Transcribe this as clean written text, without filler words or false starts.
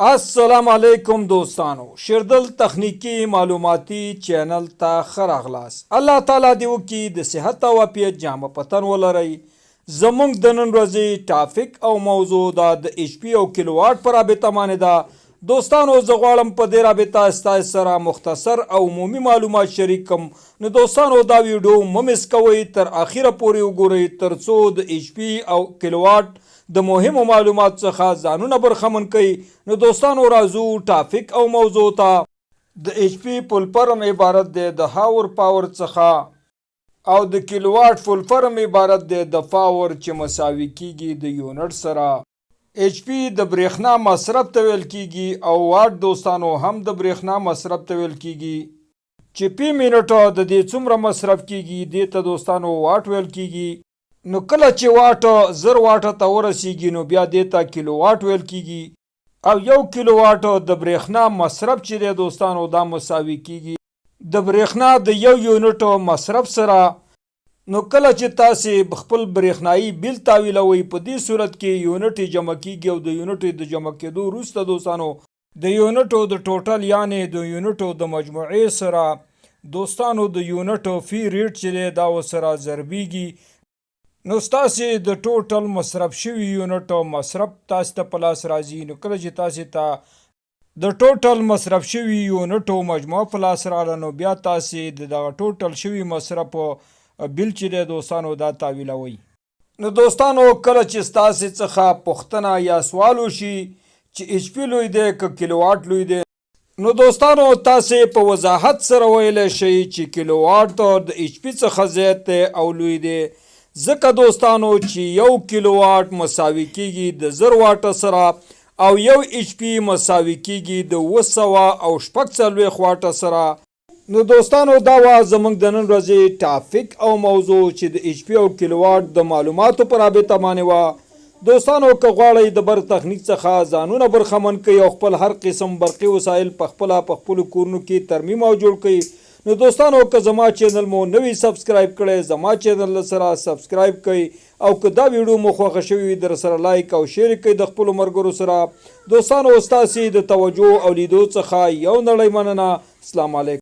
السلام علیکم دوستانو، شیردل تخنیکی معلوماتی چینل ته ښه راغلاست. الله تعالی دې وکړي د صحت او عافیت جامه پتن ولرئ. زموږ د نن ورځې ټاپک او موضوع دا د ایچ پی او کیلو واټ په رابطه باندې ده. دوستانو زه غواړم په دې رابطه ستاسو سره مختصر او عمومي معلومات شریک کړم. نو دوستانو دا ویډیو مه مس کوئ، تر اخره پورې وګورئ تر څو د ایچ پی او کیلو واټ د مهمو معلومات څخه ځانونه برخمن کړئ. نو دوستانو راځو ټاپک او موضوع ته. د ایچ پی فل فرم عبارت دی د هاور پاور څخه او د کیلو واټ فل فرم عبارت دی د پاور چې مساوي کیږي د یونټ سره. ایچ پی د برېښنا مصرف ته ویل کیږي او واټ دوستانو هم د برېښنا مصرف ته ویل کیږي چې پی منټه د دې څومره مصرف کیږي دې ته دوستانو واټ ویل کیږي. نو کله چې واټ 1000 واټه ته ورسیږي نو بیا دې ته کیلو واټ ویل کیږي او 1 کیلو واټ د برېښنا مصرف چې دی دوستانو دا مساوي کیږي د برېښنا د 1 یونټ مصرف سره. نو کله چې تاسې خپل برېښنایي بیل تاویلوئ په دې صورت کې یونټ جمع کیږي او د یونټ د جمع کېدو وروسته دوستانو د یونټو د ټوټل یعنې د یونټو د مجموعې سره دوستانو د یونټ فی ریټ چې دی دا ورسره ضربیږي. نو ستاسې د ټوټل مصرف شوي یونټ مصرف تاسې ته په لاس راځي. نو کله چې تاسې ته د ټوټل مصرف شوي یونټو مجموعه په لاس راغله نو بیا تاسې د دغه ټوټل شوي مصرف بیل چې دی دوستانو دا تاویلوئ. نو دوستانو کله چې ستاسې څخه پوښتنه یا سوال وشي چې ایچ پی لوی دی که کیلو واټ لوی دی نو دوستانو تاسې په وضاحت سره ویلی شئ چې کیلو واټ د ایچ پی څخه زیات دی او لوی دی، ځکه دوستانو چې 1 کیلو واټ مساوي کیږي د 1000 واټه سره او 1 ایچ پی مساوي کیږي د 246 واټه سره. نو دوستانو دا وا زموږ د نن ورځې ټاپک او موضوع چې د ایچ پی او کیلو واټ د معلوماتو په رابطه باندې وه. دوستانو که غواړئ د برق تخنیک څخه ځانونه برخمن کړئ او خپل هر قسم برقي وسایل په خپلو کورونو کې ترمیم او جوړ کړئ نو دوستانو که زما چینل مو نوی سبسکرایب کړئ زما چینل سره سبسکرایب کړئ او که دا ویډیو مو خوښه شوي وي در سره لایک او شیر کړئ د خپلو ملګرو سره. دوستانو ستاسې د توجه او لیدو څخه یو نړۍ مننه. السلام علیکم.